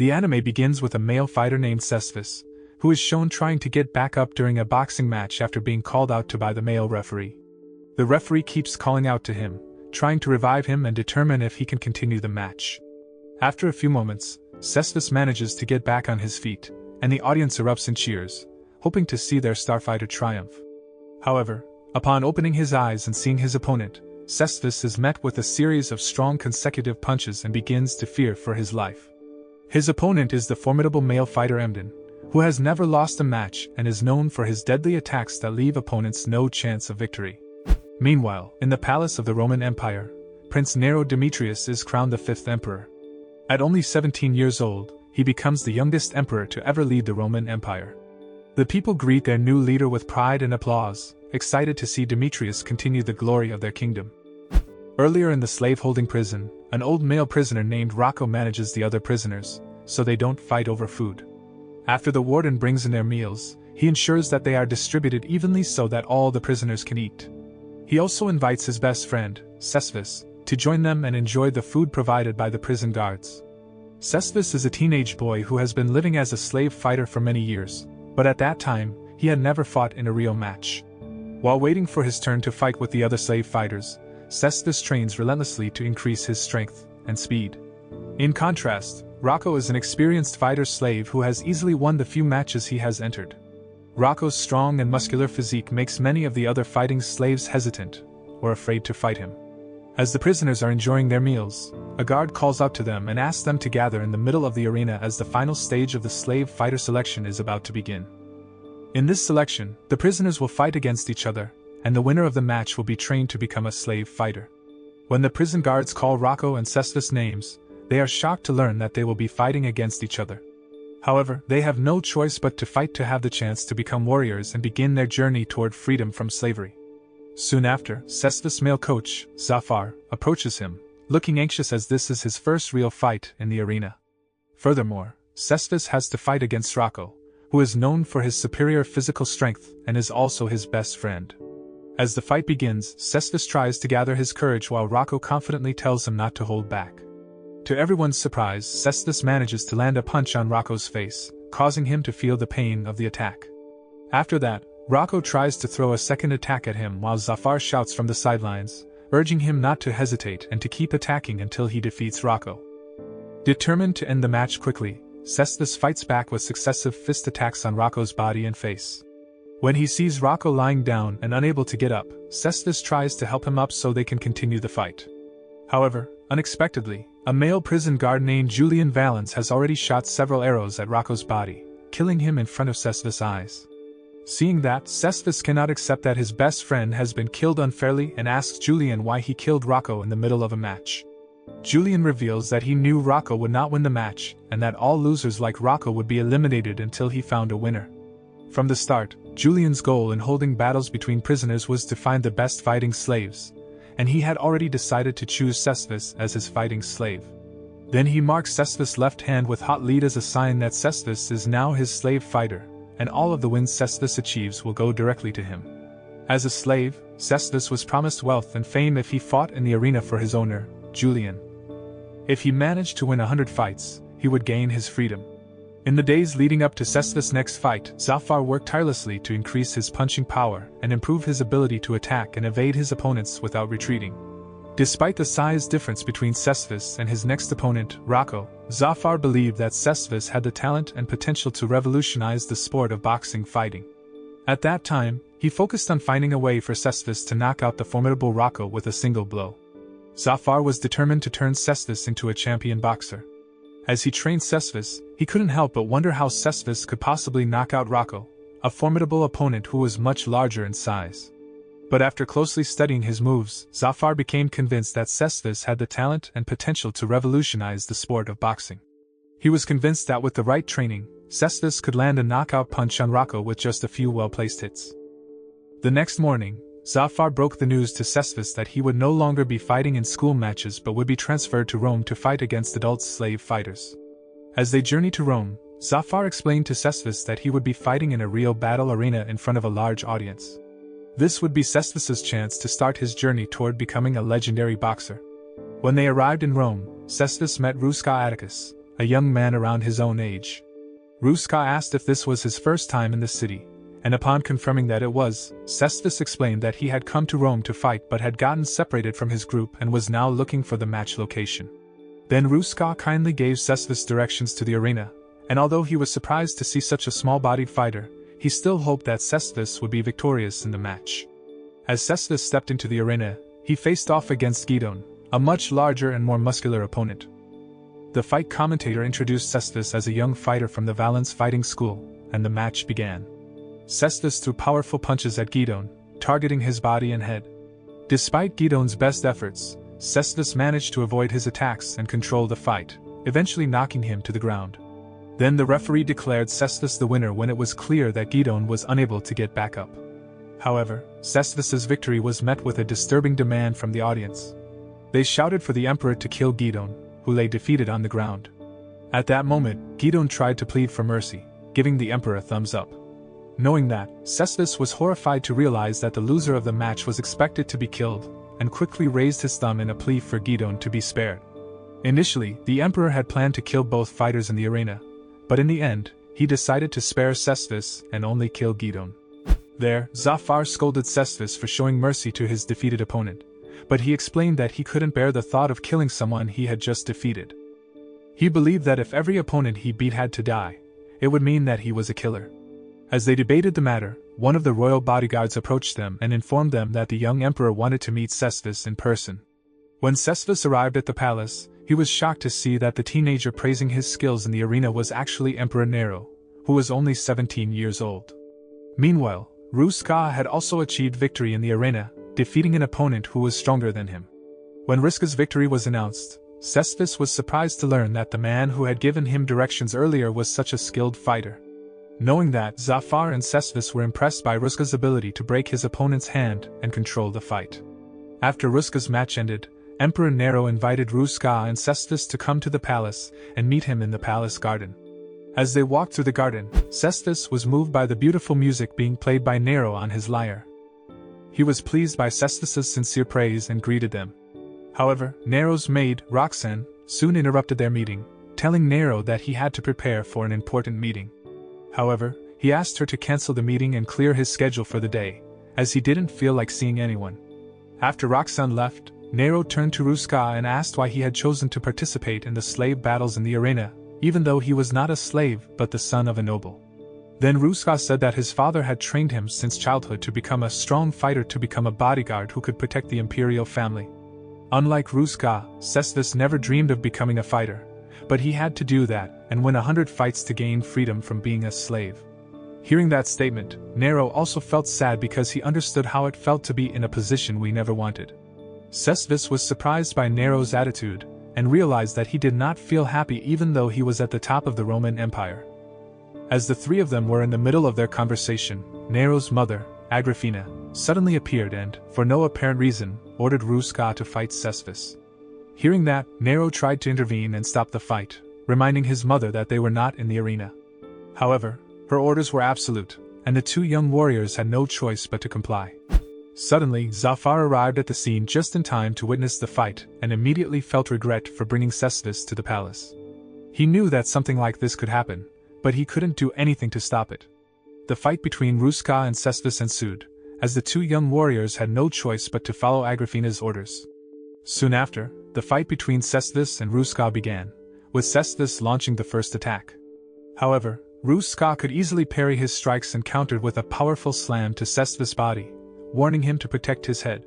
The anime begins with a male fighter named Cestvs, who is shown trying to get back up during a boxing match after being called out to by the male referee. The referee keeps calling out to him, trying to revive him and determine if he can continue the match. After a few moments, Cestvs manages to get back on his feet, and the audience erupts in cheers, hoping to see their starfighter triumph. However, upon opening his eyes and seeing his opponent, Cestvs is met with a series of strong consecutive punches and begins to fear for his life. His opponent is the formidable male fighter Emden, who has never lost a match and is known for his deadly attacks that leave opponents no chance of victory. Meanwhile, in the palace of the Roman Empire, Prince Nero Demetrius is crowned the 5th emperor. At only 17 years old, he becomes the youngest emperor to ever lead the Roman Empire. The people greet their new leader with pride and applause, excited to see Demetrius continue the glory of their kingdom. Earlier in the slave-holding prison, an old male prisoner named Rocco manages the other prisoners, so they don't fight over food. After the warden brings in their meals, he ensures that they are distributed evenly so that all the prisoners can eat. He also invites his best friend, Cestvs, to join them and enjoy the food provided by the prison guards. Cestvs is a teenage boy who has been living as a slave fighter for many years, but at that time, he had never fought in a real match. While waiting for his turn to fight with the other slave fighters, Cestvs trains relentlessly to increase his strength and speed. In contrast, Rocco is an experienced fighter-slave who has easily won the few matches he has entered. Rocco's strong and muscular physique makes many of the other fighting slaves hesitant, or afraid to fight him. As the prisoners are enjoying their meals, a guard calls out to them and asks them to gather in the middle of the arena as the final stage of the slave fighter selection is about to begin. In this selection, the prisoners will fight against each other, and the winner of the match will be trained to become a slave fighter. When the prison guards call Rocco and Cestvs names, they are shocked to learn that they will be fighting against each other. However, they have no choice but to fight to have the chance to become warriors and begin their journey toward freedom from slavery. Soon after, Cestvs' male coach, Zafar, approaches him, looking anxious as this is his first real fight in the arena. Furthermore, Cestvs has to fight against Rocco, who is known for his superior physical strength and is also his best friend. As the fight begins, Cestvs tries to gather his courage while Rocco confidently tells him not to hold back. To everyone's surprise, Cestvs manages to land a punch on Rocco's face, causing him to feel the pain of the attack. After that, Rocco tries to throw a second attack at him while Zafar shouts from the sidelines, urging him not to hesitate and to keep attacking until he defeats Rocco. Determined to end the match quickly, Cestvs fights back with successive fist attacks on Rocco's body and face. When he sees Rocco lying down and unable to get up, Cestvs tries to help him up so they can continue the fight. However, unexpectedly, a male prison guard named Julian Valens has already shot several arrows at Rocco's body, killing him in front of Cestvs' eyes. Seeing that, Cestvs cannot accept that his best friend has been killed unfairly and asks Julian why he killed Rocco in the middle of a match. Julian reveals that he knew Rocco would not win the match and that all losers like Rocco would be eliminated until he found a winner. From the start, Julian's goal in holding battles between prisoners was to find the best fighting slaves, and he had already decided to choose Cestvs as his fighting slave. Then he marks Cestvs' left hand with hot lead as a sign that Cestvs is now his slave fighter, and all of the wins Cestvs achieves will go directly to him. As a slave, Cestvs was promised wealth and fame if he fought in the arena for his owner, Julian. If he managed to win 100 fights, he would gain his freedom. In the days leading up to Cestvs' next fight, Zafar worked tirelessly to increase his punching power and improve his ability to attack and evade his opponents without retreating. Despite the size difference between Cestvs and his next opponent, Rocco, Zafar believed that Cestvs had the talent and potential to revolutionize the sport of boxing fighting. At that time, he focused on finding a way for Cestvs to knock out the formidable Rocco with a single blow. Zafar was determined to turn Cestvs into a champion boxer. As he trained Cestvs, he couldn't help but wonder how Cestvs could possibly knock out Rocco, a formidable opponent who was much larger in size. But after closely studying his moves, Zafar became convinced that Cestvs had the talent and potential to revolutionize the sport of boxing. He was convinced that with the right training, Cestvs could land a knockout punch on Rocco with just a few well-placed hits. The next morning, Zafar broke the news to Cestvs that he would no longer be fighting in school matches but would be transferred to Rome to fight against adult slave fighters. As they journeyed to Rome, Zafar explained to Cestvs that he would be fighting in a real battle arena in front of a large audience. This would be Cestvs' chance to start his journey toward becoming a legendary boxer. When they arrived in Rome, Cestvs met Ruska Atticus, a young man around his own age. Ruska asked if this was his first time in the city, and upon confirming that it was, Cestvs explained that he had come to Rome to fight but had gotten separated from his group and was now looking for the match location. Then Ruska kindly gave Cestvs directions to the arena, and although he was surprised to see such a small-bodied fighter, he still hoped that Cestvs would be victorious in the match. As Cestvs stepped into the arena, he faced off against Gidon, a much larger and more muscular opponent. The fight commentator introduced Cestvs as a young fighter from the Valence fighting school, and the match began. Cestvs threw powerful punches at Gidon, targeting his body and head. Despite Gidon's best efforts, Cestvs managed to avoid his attacks and control the fight, eventually knocking him to the ground. Then the referee declared Cestvs the winner when it was clear that Gidon was unable to get back up. However, Cestvs' victory was met with a disturbing demand from the audience. They shouted for the emperor to kill Gidon, who lay defeated on the ground. At that moment, Gidon tried to plead for mercy, giving the emperor a thumbs up. Knowing that, Cestvs was horrified to realize that the loser of the match was expected to be killed, and quickly raised his thumb in a plea for Gidon to be spared. Initially, the emperor had planned to kill both fighters in the arena, but in the end, he decided to spare Cestvs and only kill Gidon. There, Zafar scolded Cestvs for showing mercy to his defeated opponent, but he explained that he couldn't bear the thought of killing someone he had just defeated. He believed that if every opponent he beat had to die, it would mean that he was a killer. As they debated the matter, one of the royal bodyguards approached them and informed them that the young emperor wanted to meet Cestvs in person. When Cestvs arrived at the palace, he was shocked to see that the teenager praising his skills in the arena was actually Emperor Nero, who was only 17 years old. Meanwhile, Ruska had also achieved victory in the arena, defeating an opponent who was stronger than him. When Ruska's victory was announced, Cestvs was surprised to learn that the man who had given him directions earlier was such a skilled fighter. Knowing that, Zafar and Cestvs were impressed by Ruska's ability to break his opponent's hand and control the fight. After Ruska's match ended, Emperor Nero invited Ruska and Cestvs to come to the palace and meet him in the palace garden. As they walked through the garden, Cestvs was moved by the beautiful music being played by Nero on his lyre. He was pleased by Cestvs' sincere praise and greeted them. However, Nero's maid, Roxanne, soon interrupted their meeting, telling Nero that he had to prepare for an important meeting. However, he asked her to cancel the meeting and clear his schedule for the day, as he didn't feel like seeing anyone. After Roxanne left, Nero turned to Ruska and asked why he had chosen to participate in the slave battles in the arena, even though he was not a slave but the son of a noble. Then Ruska said that his father had trained him since childhood to become a strong fighter to become a bodyguard who could protect the imperial family. Unlike Ruska, Cestvs never dreamed of becoming a fighter, but he had to do that and win 100 fights to gain freedom from being a slave. Hearing that statement, Nero also felt sad because he understood how it felt to be in a position we never wanted. Cestvs was surprised by Nero's attitude, and realized that he did not feel happy even though he was at the top of the Roman Empire. As the three of them were in the middle of their conversation, Nero's mother, Agrafena, suddenly appeared and, for no apparent reason, ordered Ruska to fight Cestvs. Hearing that, Nero tried to intervene and stop the fight, reminding his mother that they were not in the arena. However, her orders were absolute, and the two young warriors had no choice but to comply. Suddenly, Zafar arrived at the scene just in time to witness the fight and immediately felt regret for bringing Cestvs to the palace. He knew that something like this could happen, but he couldn't do anything to stop it. The fight between Ruska and Cestvs ensued, as the two young warriors had no choice but to follow Agrafena's orders. Soon after, the fight between Cestvs and Ruska began, with Cestvs launching the first attack. However, Ruska could easily parry his strikes and countered with a powerful slam to Cestvs' body, warning him to protect his head.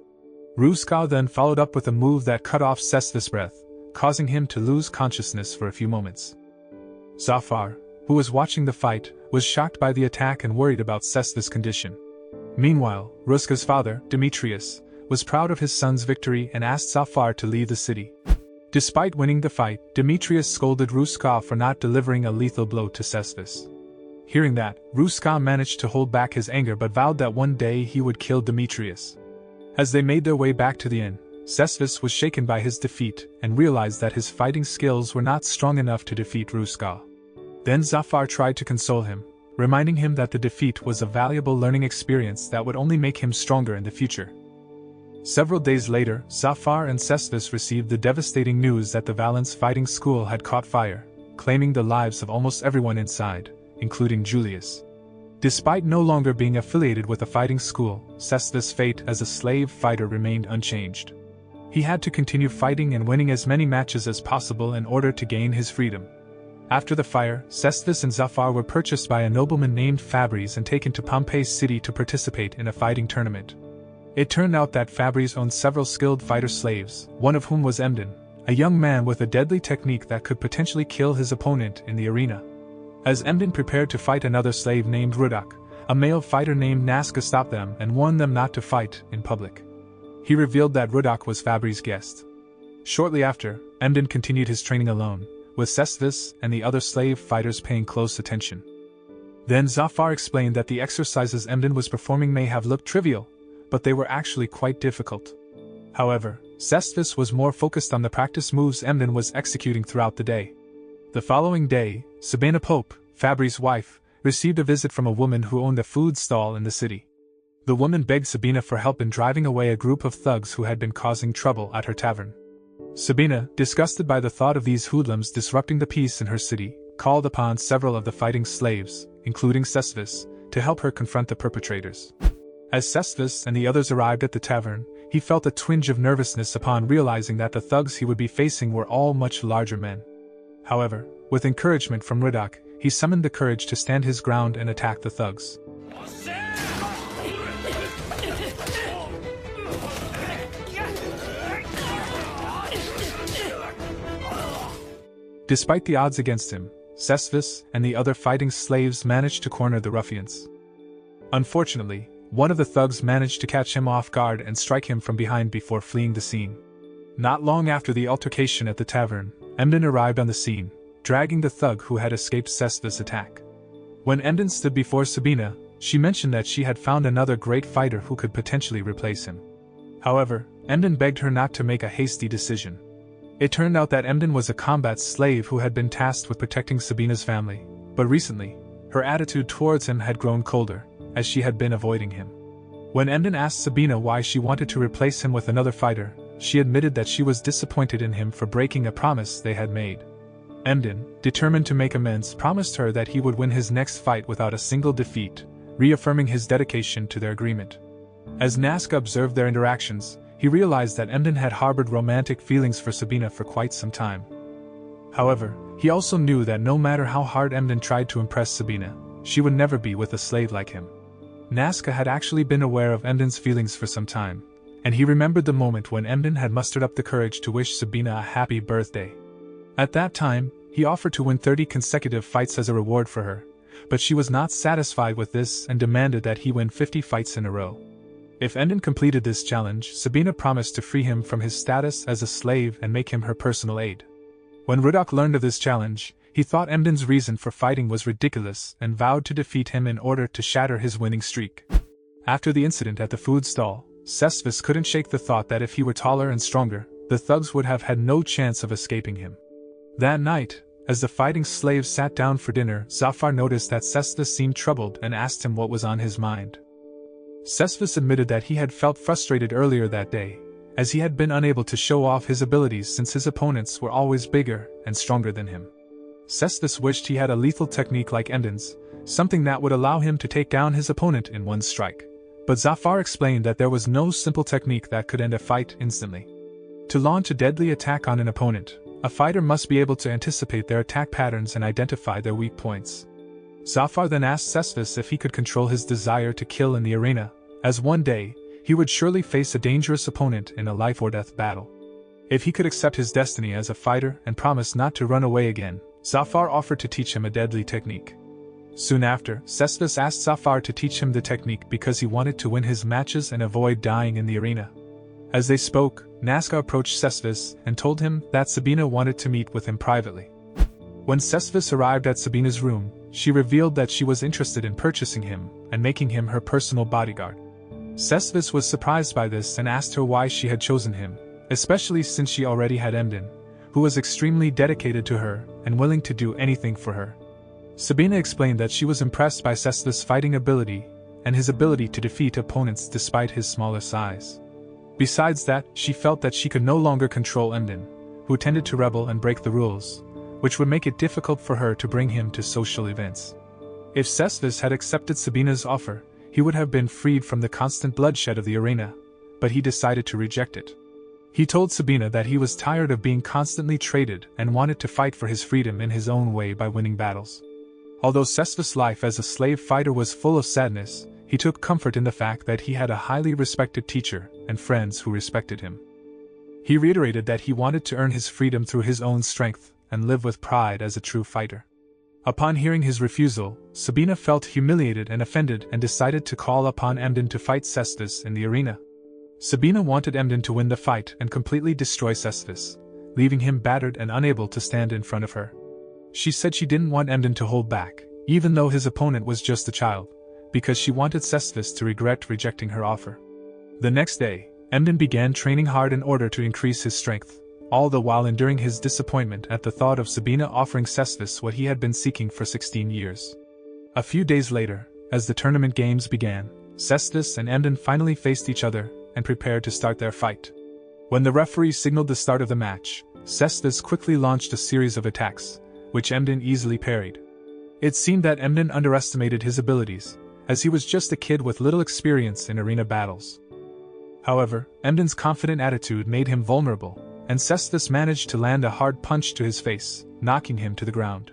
Ruska then followed up with a move that cut off Cestvs' breath, causing him to lose consciousness for a few moments. Zafar, who was watching the fight, was shocked by the attack and worried about Cestvs' condition. Meanwhile, Ruska's father, Demetrius, was proud of his son's victory and asked Zafar to leave the city. Despite winning the fight, Demetrius scolded Ruska for not delivering a lethal blow to Cestvs. Hearing that, Ruska managed to hold back his anger but vowed that one day he would kill Demetrius. As they made their way back to the inn, Cestvs was shaken by his defeat and realized that his fighting skills were not strong enough to defeat Ruska. Then Zafar tried to console him, reminding him that the defeat was a valuable learning experience that would only make him stronger in the future. Several days later, Zafar and Cestvs received the devastating news that the Valence fighting school had caught fire, claiming the lives of almost everyone inside, including Julius. Despite no longer being affiliated with a fighting school, Cestvs' fate as a slave fighter remained unchanged. He had to continue fighting and winning as many matches as possible in order to gain his freedom. After the fire, Cestvs and Zafar were purchased by a nobleman named Fabries and taken to Pompey's city to participate in a fighting tournament. It turned out that Fabries owned several skilled fighter slaves, one of whom was Emden, a young man with a deadly technique that could potentially kill his opponent in the arena. As Emden prepared to fight another slave named Rudak, a male fighter named Nazca stopped them and warned them not to fight in public. He revealed that Rudak was Fabries' guest. Shortly after, Emden continued his training alone, with Cestvs and the other slave fighters paying close attention. Then Zafar explained that the exercises Emden was performing may have looked trivial, but they were actually quite difficult. However, Cestvs was more focused on the practice moves Emden was executing throughout the day. The following day, Sabina Pope, Fabries' wife, received a visit from a woman who owned a food stall in the city. The woman begged Sabina for help in driving away a group of thugs who had been causing trouble at her tavern. Sabina, disgusted by the thought of these hoodlums disrupting the peace in her city, called upon several of the fighting slaves, including Cestvs, to help her confront the perpetrators. As Cestvs and the others arrived at the tavern, he felt a twinge of nervousness upon realizing that the thugs he would be facing were all much larger men. However, with encouragement from Rudak, he summoned the courage to stand his ground and attack the thugs. Despite the odds against him, Cestvs and the other fighting slaves managed to corner the ruffians. Unfortunately, one of the thugs managed to catch him off guard and strike him from behind before fleeing the scene. Not long after the altercation at the tavern, Emden arrived on the scene, dragging the thug who had escaped Cestvs' attack. When Emden stood before Sabina, she mentioned that she had found another great fighter who could potentially replace him. However, Emden begged her not to make a hasty decision. It turned out that Emden was a combat slave who had been tasked with protecting Sabina's family, but recently, her attitude towards him had grown colder, as she had been avoiding him. When Emden asked Sabina why she wanted to replace him with another fighter, she admitted that she was disappointed in him for breaking a promise they had made. Emden, determined to make amends, promised her that he would win his next fight without a single defeat, reaffirming his dedication to their agreement. As Nazca observed their interactions, he realized that Emden had harbored romantic feelings for Sabina for quite some time. However, he also knew that no matter how hard Emden tried to impress Sabina, she would never be with a slave like him. Nazca had actually been aware of Emden's feelings for some time, and he remembered the moment when Emden had mustered up the courage to wish Sabina a happy birthday. At that time, he offered to win 30 consecutive fights as a reward for her, but she was not satisfied with this and demanded that he win 50 fights in a row. If Emden completed this challenge, Sabina promised to free him from his status as a slave and make him her personal aide. When Rudak learned of this challenge, he thought Emden's reason for fighting was ridiculous and vowed to defeat him in order to shatter his winning streak. After the incident at the food stall, Cestvs couldn't shake the thought that if he were taller and stronger, the thugs would have had no chance of escaping him. That night, as the fighting slaves sat down for dinner, Zafar noticed that Cestvs seemed troubled and asked him what was on his mind. Cestvs admitted that he had felt frustrated earlier that day, as he had been unable to show off his abilities since his opponents were always bigger and stronger than him. Cestvs wished he had a lethal technique like Emden's, something that would allow him to take down his opponent in one strike. But Zafar explained that there was no simple technique that could end a fight instantly. To launch a deadly attack on an opponent, a fighter must be able to anticipate their attack patterns and identify their weak points. Zafar then asked Cestvs if he could control his desire to kill in the arena, as one day, he would surely face a dangerous opponent in a life-or-death battle. If he could accept his destiny as a fighter and promise not to run away again, Zafar offered to teach him a deadly technique. Soon after, Cestvs asked Zafar to teach him the technique because he wanted to win his matches and avoid dying in the arena. As they spoke, Nazca approached Cestvs and told him that Sabina wanted to meet with him privately. When Cestvs arrived at Sabina's room, she revealed that she was interested in purchasing him and making him her personal bodyguard. Cestvs was surprised by this and asked her why she had chosen him, especially since she already had Emden, who was extremely dedicated to her and willing to do anything for her. Sabina explained that she was impressed by Cestvs' fighting ability and his ability to defeat opponents despite his smaller size. Besides that, she felt that she could no longer control Emden, who tended to rebel and break the rules, which would make it difficult for her to bring him to social events. If Cestvs had accepted Sabina's offer, he would have been freed from the constant bloodshed of the arena, but he decided to reject it. He told Sabina that he was tired of being constantly traded and wanted to fight for his freedom in his own way by winning battles. Although Cestvs' life as a slave fighter was full of sadness, he took comfort in the fact that he had a highly respected teacher and friends who respected him. He reiterated that he wanted to earn his freedom through his own strength and live with pride as a true fighter. Upon hearing his refusal, Sabina felt humiliated and offended and decided to call upon Emden to fight Cestvs in the arena. Sabina wanted Emden to win the fight and completely destroy Cestvs, leaving him battered and unable to stand in front of her. She said she didn't want Emden to hold back, even though his opponent was just a child, because she wanted Cestvs to regret rejecting her offer. The next day, Emden began training hard in order to increase his strength, all the while enduring his disappointment at the thought of Sabina offering Cestvs what he had been seeking for 16 years. A few days later, as the tournament games began, Cestvs and Emden finally faced each other and prepared to start their fight. When the referee signaled the start of the match, Cestvs quickly launched a series of attacks, which Emden easily parried. It seemed that Emden underestimated his abilities, as he was just a kid with little experience in arena battles. However, Emden's confident attitude made him vulnerable, and Cestvs managed to land a hard punch to his face, knocking him to the ground.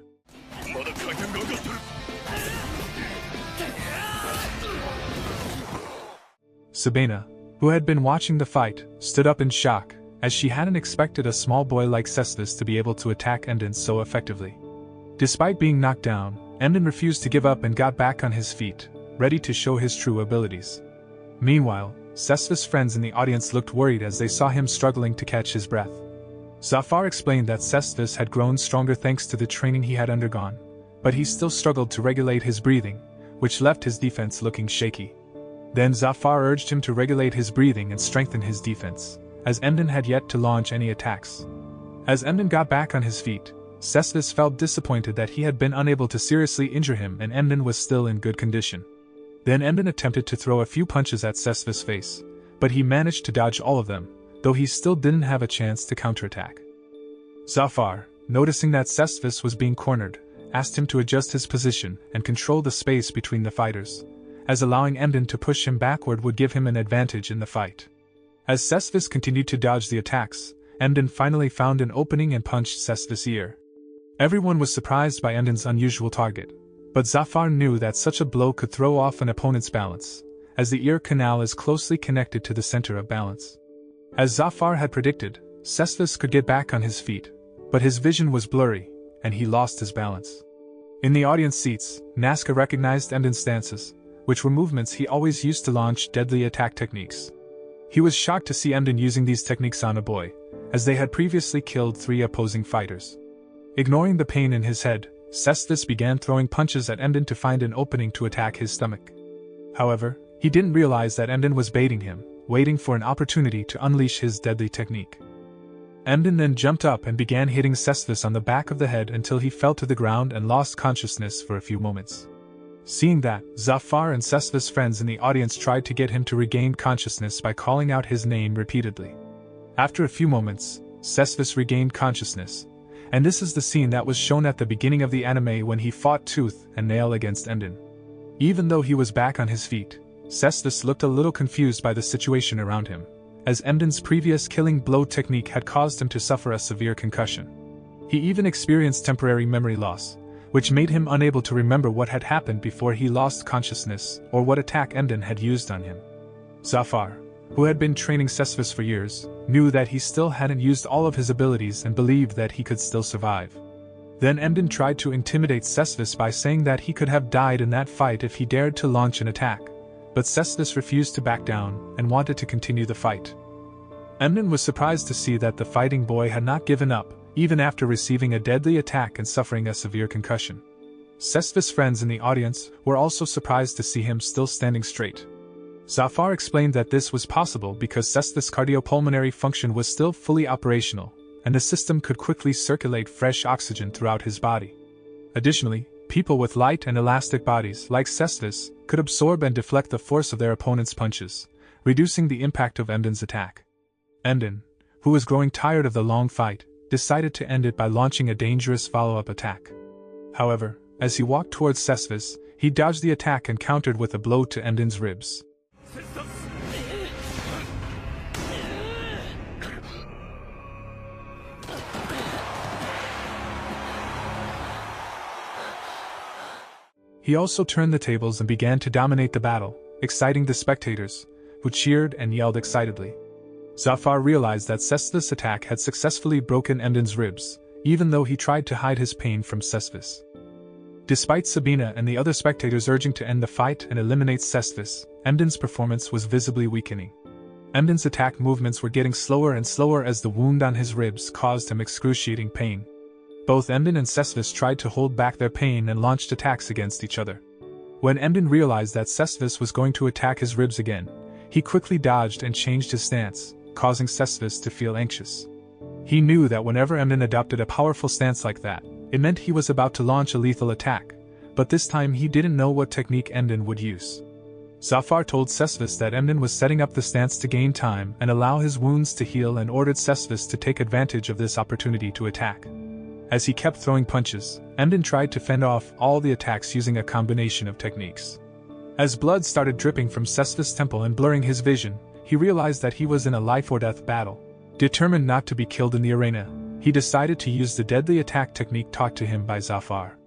Sabina, who had been watching the fight, stood up in shock, as she hadn't expected a small boy like Cestvs to be able to attack Emden so effectively. Despite being knocked down, Emden refused to give up and got back on his feet, ready to show his true abilities. Meanwhile, Cestvs' friends in the audience looked worried as they saw him struggling to catch his breath. Zafar explained that Cestvs had grown stronger thanks to the training he had undergone, but he still struggled to regulate his breathing, which left his defense looking shaky. Then Zafar urged him to regulate his breathing and strengthen his defense, as Emden had yet to launch any attacks. As Emden got back on his feet, Cestvs felt disappointed that he had been unable to seriously injure him and Emden was still in good condition. Then Emden attempted to throw a few punches at Cestvs' face, but he managed to dodge all of them, though he still didn't have a chance to counterattack. Zafar, noticing that Cestvs was being cornered, asked him to adjust his position and control the space between the fighters, as allowing Emden to push him backward would give him an advantage in the fight. As Cestvs continued to dodge the attacks, Emden finally found an opening and punched Cestvs' ear. Everyone was surprised by Emden's unusual target, but Zafar knew that such a blow could throw off an opponent's balance, as the ear canal is closely connected to the center of balance. As Zafar had predicted, Cestvs could get back on his feet, but his vision was blurry, and he lost his balance. In the audience seats, Nazca recognized Emden's stances, which were movements he always used to launch deadly attack techniques. He was shocked to see Emden using these techniques on a boy, as they had previously killed 3 opposing fighters. Ignoring the pain in his head, Cestvs began throwing punches at Emden to find an opening to attack his stomach. However, he didn't realize that Emden was baiting him, waiting for an opportunity to unleash his deadly technique. Emden then jumped up and began hitting Cestvs on the back of the head until he fell to the ground and lost consciousness for a few moments. Seeing that, Zafar and Cestvs' friends in the audience tried to get him to regain consciousness by calling out his name repeatedly. After a few moments, Cestvs regained consciousness, and this is the scene that was shown at the beginning of the anime when he fought tooth and nail against Emden. Even though he was back on his feet, Cestvs looked a little confused by the situation around him, as Emden's previous killing blow technique had caused him to suffer a severe concussion. He even experienced temporary memory loss, which made him unable to remember what had happened before he lost consciousness or what attack Emden had used on him. Zafar, who had been training Cestvs for years, knew that he still hadn't used all of his abilities and believed that he could still survive. Then Emden tried to intimidate Cestvs by saying that he could have died in that fight if he dared to launch an attack, but Cestvs refused to back down and wanted to continue the fight. Emden was surprised to see that the fighting boy had not given up, even after receiving a deadly attack and suffering a severe concussion. Cestvs' friends in the audience were also surprised to see him still standing straight. Zafar explained that this was possible because Cestvs' cardiopulmonary function was still fully operational, and the system could quickly circulate fresh oxygen throughout his body. Additionally, people with light and elastic bodies like Cestvs could absorb and deflect the force of their opponent's punches, reducing the impact of Emden's attack. Emden, who was growing tired of the long fight, decided to end it by launching a dangerous follow-up attack. However, as he walked towards Cestvs, he dodged the attack and countered with a blow to Emden's ribs. He also turned the tables and began to dominate the battle, exciting the spectators, who cheered and yelled excitedly. Zafar realized that Cestvs' attack had successfully broken Emden's ribs, even though he tried to hide his pain from Cestvs. Despite Sabina and the other spectators urging to end the fight and eliminate Cestvs, Emden's performance was visibly weakening. Emden's attack movements were getting slower and slower as the wound on his ribs caused him excruciating pain. Both Emden and Cestvs tried to hold back their pain and launched attacks against each other. When Emden realized that Cestvs was going to attack his ribs again, he quickly dodged and changed his stance, causing Cestvs to feel anxious. He knew that whenever Emden adopted a powerful stance like that, it meant he was about to launch a lethal attack, but this time he didn't know what technique Emden would use. Zafar told Cestvs that Emden was setting up the stance to gain time and allow his wounds to heal and ordered Cestvs to take advantage of this opportunity to attack. As he kept throwing punches, Emden tried to fend off all the attacks using a combination of techniques. As blood started dripping from Cestvs' temple and blurring his vision, he realized that he was in a life-or-death battle. Determined not to be killed in the arena, he decided to use the deadly attack technique taught to him by Zafar.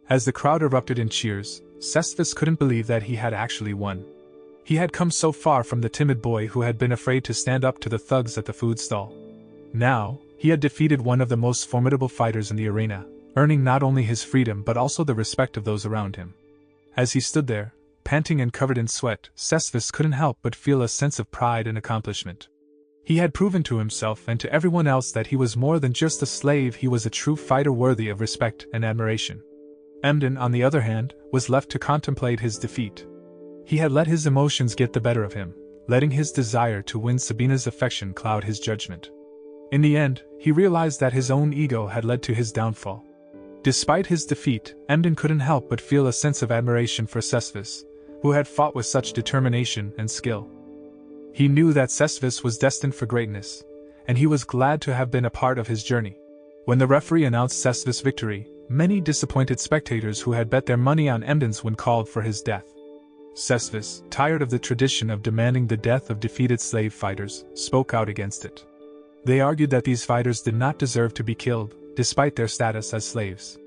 As the crowd erupted in cheers, Cestvs couldn't believe that he had actually won. He had come so far from the timid boy who had been afraid to stand up to the thugs at the food stall. Now, he had defeated one of the most formidable fighters in the arena, earning not only his freedom but also the respect of those around him. As he stood there, panting and covered in sweat, Cestvs couldn't help but feel a sense of pride and accomplishment. He had proven to himself and to everyone else that he was more than just a slave, he was a true fighter worthy of respect and admiration. Emden, on the other hand, was left to contemplate his defeat. He had let his emotions get the better of him, letting his desire to win Sabina's affection cloud his judgment. In the end, he realized that his own ego had led to his downfall. Despite his defeat, Emden couldn't help but feel a sense of admiration for Cestvs, who had fought with such determination and skill. He knew that Cestvs was destined for greatness, and he was glad to have been a part of his journey. When the referee announced Cestvs' victory, many disappointed spectators who had bet their money on Emden's win called for his death. Cestvs, tired of the tradition of demanding the death of defeated slave fighters, spoke out against it. They argued that these fighters did not deserve to be killed, despite their status as slaves.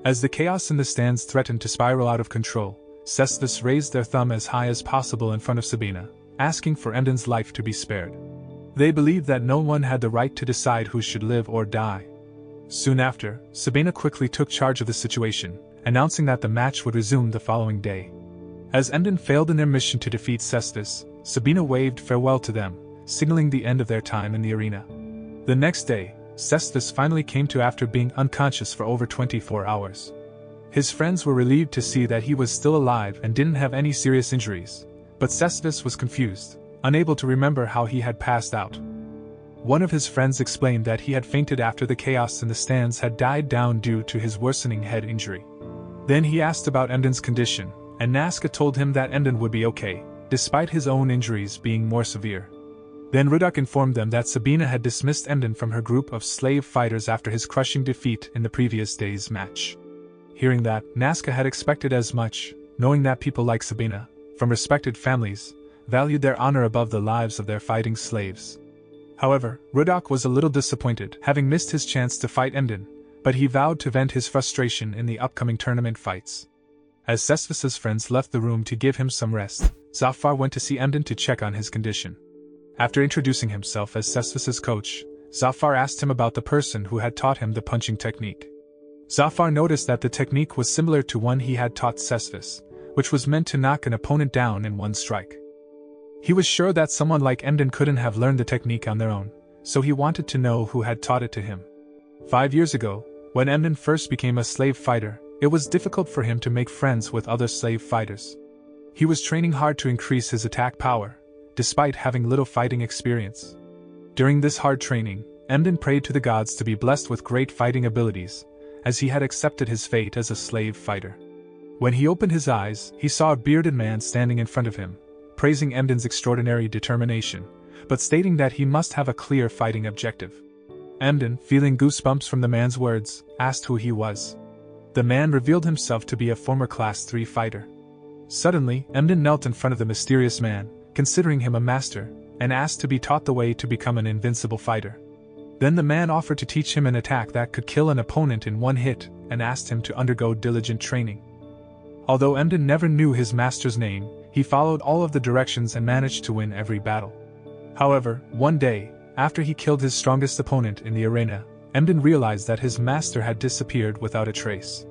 As the chaos in the stands threatened to spiral out of control, Cestvs raised their thumb as high as possible in front of Sabina, asking for Emden's life to be spared. They believed that no one had the right to decide who should live or die. Soon after, Sabina quickly took charge of the situation, announcing that the match would resume the following day. As Emden failed in their mission to defeat Cestvs, Sabina waved farewell to them, signaling the end of their time in the arena. The next day, Cestvs finally came to after being unconscious for over 24 hours. His friends were relieved to see that he was still alive and didn't have any serious injuries, but Cestvs was confused, unable to remember how he had passed out. One of his friends explained that he had fainted after the chaos in the stands had died down due to his worsening head injury. Then he asked about Emden's condition, and Nazca told him that Emden would be okay, despite his own injuries being more severe. Then Rudok informed them that Sabina had dismissed Emden from her group of slave fighters after his crushing defeat in the previous day's match. Hearing that, Nazca had expected as much, knowing that people like Sabina, from respected families, valued their honor above the lives of their fighting slaves. However, Rudok was a little disappointed, having missed his chance to fight Emden, but he vowed to vent his frustration in the upcoming tournament fights. As Cestvs' friends left the room to give him some rest, Zafar went to see Emden to check on his condition. After introducing himself as Cestvs' coach, Zafar asked him about the person who had taught him the punching technique. Zafar noticed that the technique was similar to one he had taught Cestvs, which was meant to knock an opponent down in one strike. He was sure that someone like Emden couldn't have learned the technique on their own, so he wanted to know who had taught it to him. 5 years ago, when Emden first became a slave fighter, it was difficult for him to make friends with other slave fighters. He was training hard to increase his attack power, despite having little fighting experience. During this hard training, Emden prayed to the gods to be blessed with great fighting abilities, as he had accepted his fate as a slave fighter. When he opened his eyes, he saw a bearded man standing in front of him, praising Emden's extraordinary determination, but stating that he must have a clear fighting objective. Emden, feeling goosebumps from the man's words, asked who he was. The man revealed himself to be a former Class 3 fighter. Suddenly, Emden knelt in front of the mysterious man, considering him a master, and asked to be taught the way to become an invincible fighter. Then the man offered to teach him an attack that could kill an opponent in one hit, and asked him to undergo diligent training. Although Emden never knew his master's name, he followed all of the directions and managed to win every battle. However, one day, after he killed his strongest opponent in the arena, Emden realized that his master had disappeared without a trace.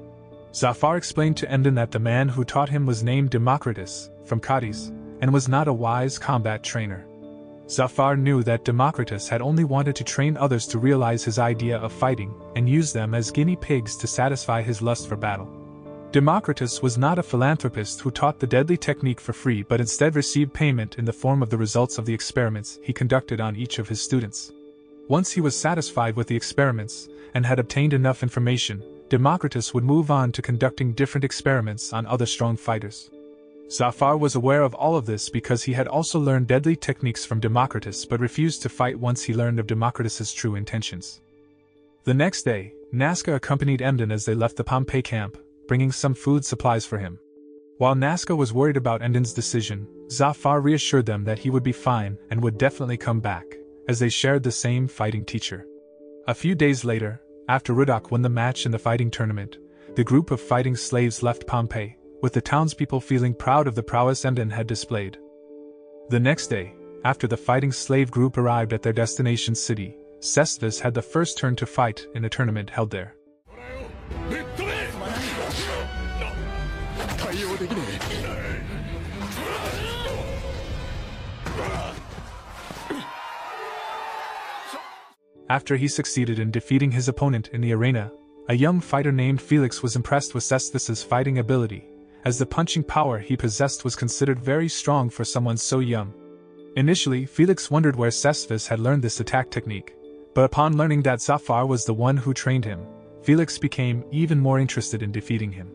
Zafar explained to Emden that the man who taught him was named Democritus, from Cadiz, and was not a wise combat trainer. Zafar knew that Democritus had only wanted to train others to realize his idea of fighting, and use them as guinea pigs to satisfy his lust for battle. Democritus was not a philanthropist who taught the deadly technique for free but instead received payment in the form of the results of the experiments he conducted on each of his students. Once he was satisfied with the experiments, and had obtained enough information, Democritus would move on to conducting different experiments on other strong fighters. Zafar was aware of all of this because he had also learned deadly techniques from Democritus but refused to fight once he learned of Democritus's true intentions. The next day, Nazca accompanied Emden as they left the Pompeii camp, bringing some food supplies for him. While Nazca was worried about Emden's decision, Zafar reassured them that he would be fine and would definitely come back, as they shared the same fighting teacher. A few days later, after Rudak won the match in the fighting tournament, the group of fighting slaves left Pompeii, with the townspeople feeling proud of the prowess Emden had displayed. The next day, after the fighting slave group arrived at their destination city, Cestvs had the first turn to fight in a tournament held there. After he succeeded in defeating his opponent in the arena, a young fighter named Felix was impressed with Cestvs' fighting ability, as the punching power he possessed was considered very strong for someone so young. Initially, Felix wondered where Cestvs had learned this attack technique, but upon learning that Zafar was the one who trained him, Felix became even more interested in defeating him.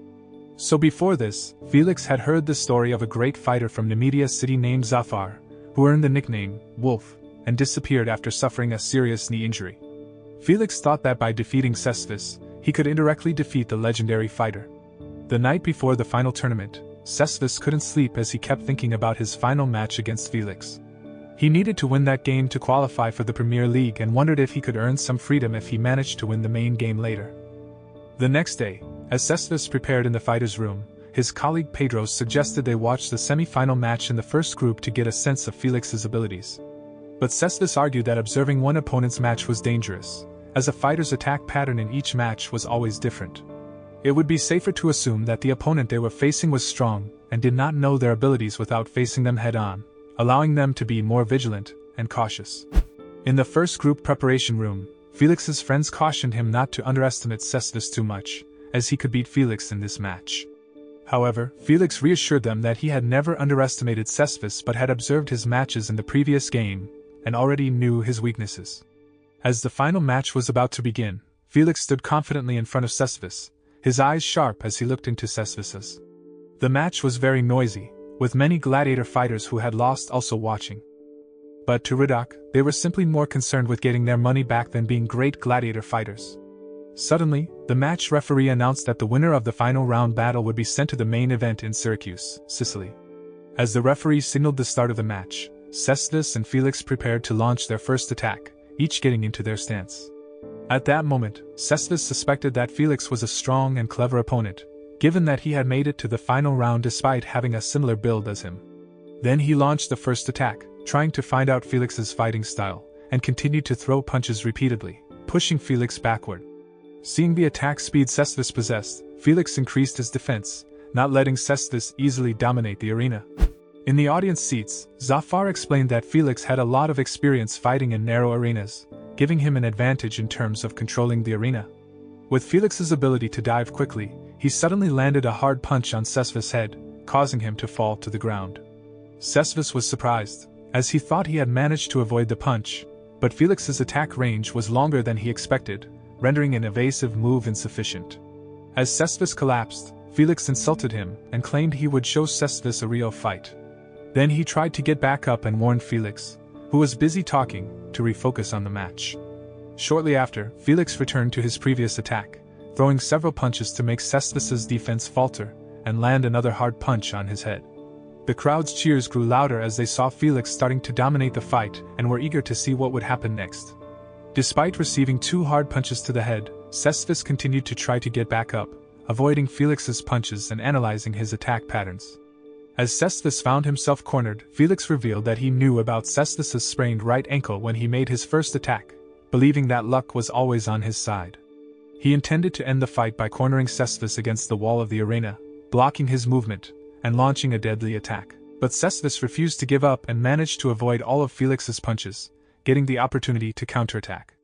So before this, Felix had heard the story of a great fighter from Nemedia city named Zafar, who earned the nickname Wolf, and disappeared after suffering a serious knee injury. Felix thought that by defeating Cestvs, he could indirectly defeat the legendary fighter. The night before the final tournament, Cestvs couldn't sleep as he kept thinking about his final match against Felix. He needed to win that game to qualify for the Premier League and wondered if he could earn some freedom if he managed to win the main game later. The next day, as Cestvs prepared in the fighter's room, his colleague Pedro suggested they watch the semi-final match in the first group to get a sense of Felix's abilities. But Cestvs argued that observing one opponent's match was dangerous, as a fighter's attack pattern in each match was always different. It would be safer to assume that the opponent they were facing was strong and did not know their abilities without facing them head-on, allowing them to be more vigilant and cautious. In the first group preparation room, Felix's friends cautioned him not to underestimate Cestvs too much, as he could beat Felix in this match. However, Felix reassured them that he had never underestimated Cestvs but had observed his matches in the previous game, and already knew his weaknesses. As the final match was about to begin, Felix stood confidently in front of Cestvs, his eyes sharp as he looked into Cestvs's. The match was very noisy, with many gladiator fighters who had lost also watching. But to Rudak, they were simply more concerned with getting their money back than being great gladiator fighters. Suddenly, the match referee announced that the winner of the final round battle would be sent to the main event in Syracuse, Sicily. As the referee signaled the start of the match, Cestvs and Felix prepared to launch their first attack, each getting into their stance. At that moment, Cestvs suspected that Felix was a strong and clever opponent, given that he had made it to the final round despite having a similar build as him. Then he launched the first attack, trying to find out Felix's fighting style, and continued to throw punches repeatedly, pushing Felix backward. Seeing the attack speed Cestvs possessed, Felix increased his defense, not letting Cestvs easily dominate the arena. In the audience seats, Zafar explained that Felix had a lot of experience fighting in narrow arenas, giving him an advantage in terms of controlling the arena. With Felix's ability to dive quickly, he suddenly landed a hard punch on Cestvs' head, causing him to fall to the ground. Cestvs was surprised, as he thought he had managed to avoid the punch, But Felix's attack range was longer than he expected, rendering an evasive move insufficient. As Cestvs collapsed, Felix insulted him and claimed he would show Cestvs a real fight. Then he tried to get back up and warned Felix, who was busy talking, to refocus on the match. Shortly after, Felix returned to his previous attack, throwing several punches to make Cestvs' defense falter and land another hard punch on his head. The crowd's cheers grew louder as they saw Felix starting to dominate the fight and were eager to see what would happen next. Despite receiving 2 hard punches to the head, Cestvs continued to try to get back up, avoiding Felix's punches and analyzing his attack patterns. As Cestvs found himself cornered, Felix revealed that he knew about Cestvs' sprained right ankle when he made his first attack, believing that luck was always on his side. He intended to end the fight by cornering Cestvs against the wall of the arena, blocking his movement, and launching a deadly attack. But Cestvs refused to give up and managed to avoid all of Felix's punches, getting the opportunity to counterattack.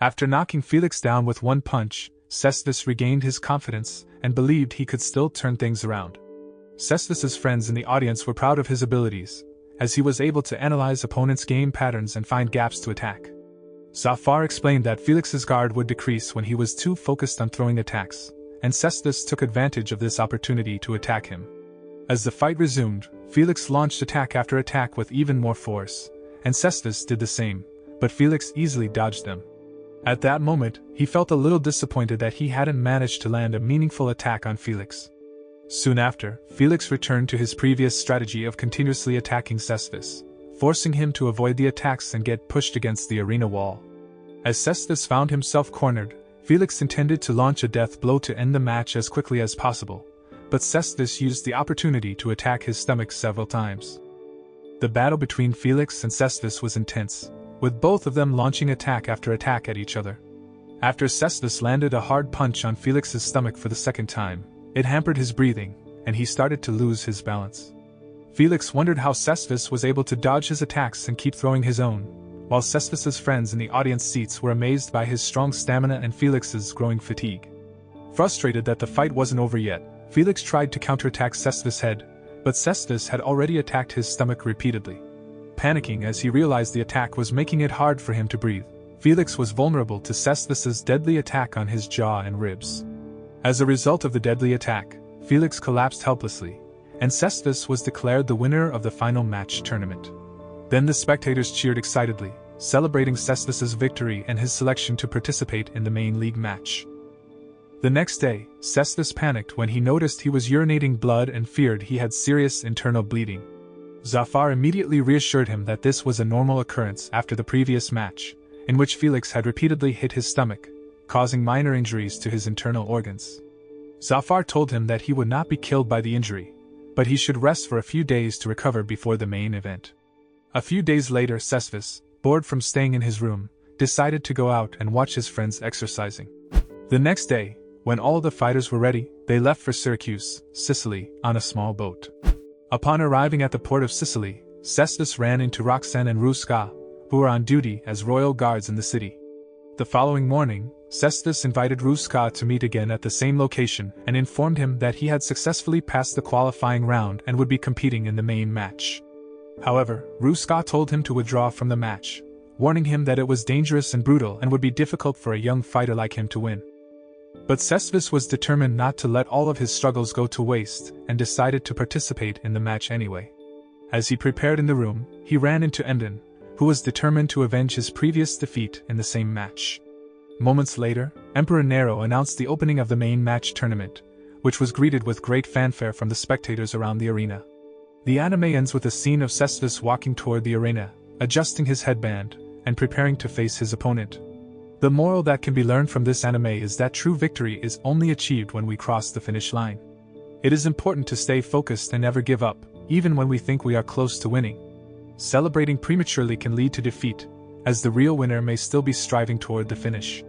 After knocking Felix down with 1 punch, Cestvs regained his confidence and believed he could still turn things around. Cestvs' friends in the audience were proud of his abilities, as he was able to analyze opponents' game patterns and find gaps to attack. Zafar explained that Felix's guard would decrease when he was too focused on throwing attacks, and Cestvs took advantage of this opportunity to attack him. As the fight resumed, Felix launched attack after attack with even more force, and Cestvs did the same, but Felix easily dodged them. At that moment, he felt a little disappointed that he hadn't managed to land a meaningful attack on Felix. Soon after, Felix returned to his previous strategy of continuously attacking Cestvs, forcing him to avoid the attacks and get pushed against the arena wall. As Cestvs found himself cornered, Felix intended to launch a death blow to end the match as quickly as possible, but Cestvs used the opportunity to attack his stomach several times. The battle between Felix and Cestvs was intense, with both of them launching attack after attack at each other. After Cestvs landed a hard punch on Felix's stomach for the second time, it hampered his breathing, and he started to lose his balance. Felix wondered how Cestvs was able to dodge his attacks and keep throwing his own, while Cestvs' friends in the audience seats were amazed by his strong stamina and Felix's growing fatigue. Frustrated that the fight wasn't over yet, Felix tried to counterattack Cestvs' head, but Cestvs had already attacked his stomach repeatedly. Panicking as he realized the attack was making it hard for him to breathe, Felix was vulnerable to Cestvs' deadly attack on his jaw and ribs. As a result of the deadly attack, Felix collapsed helplessly, and Cestvs was declared the winner of the final match tournament. Then the spectators cheered excitedly, celebrating Cestvs' victory and his selection to participate in the main league match. The next day, Cestvs panicked when he noticed he was urinating blood and feared he had serious internal bleeding. Zafar immediately reassured him that this was a normal occurrence after the previous match, in which Felix had repeatedly hit his stomach, causing minor injuries to his internal organs. Zafar told him that he would not be killed by the injury, but he should rest for a few days to recover before the main event. A few days later, Cestvs, bored from staying in his room, decided to go out and watch his friends exercising. The next day, when all the fighters were ready, they left for Syracuse, Sicily, on a small boat. Upon arriving at the port of Sicily, Cestvs ran into Roxanne and Ruska, who were on duty as royal guards in the city. The following morning, Cestvs invited Ruska to meet again at the same location and informed him that he had successfully passed the qualifying round and would be competing in the main match. However, Ruska told him to withdraw from the match, warning him that it was dangerous and brutal and would be difficult for a young fighter like him to win. But Cestvs was determined not to let all of his struggles go to waste and decided to participate in the match anyway. As he prepared in the room, he ran into Emden, who was determined to avenge his previous defeat in the same match. Moments later, Emperor Nero announced the opening of the main match tournament, which was greeted with great fanfare from the spectators around the arena. The anime ends with a scene of Cestvs walking toward the arena, adjusting his headband, and preparing to face his opponent. The moral that can be learned from this anime is that true victory is only achieved when we cross the finish line. It is important to stay focused and never give up, even when we think we are close to winning. Celebrating prematurely can lead to defeat, as the real winner may still be striving toward the finish.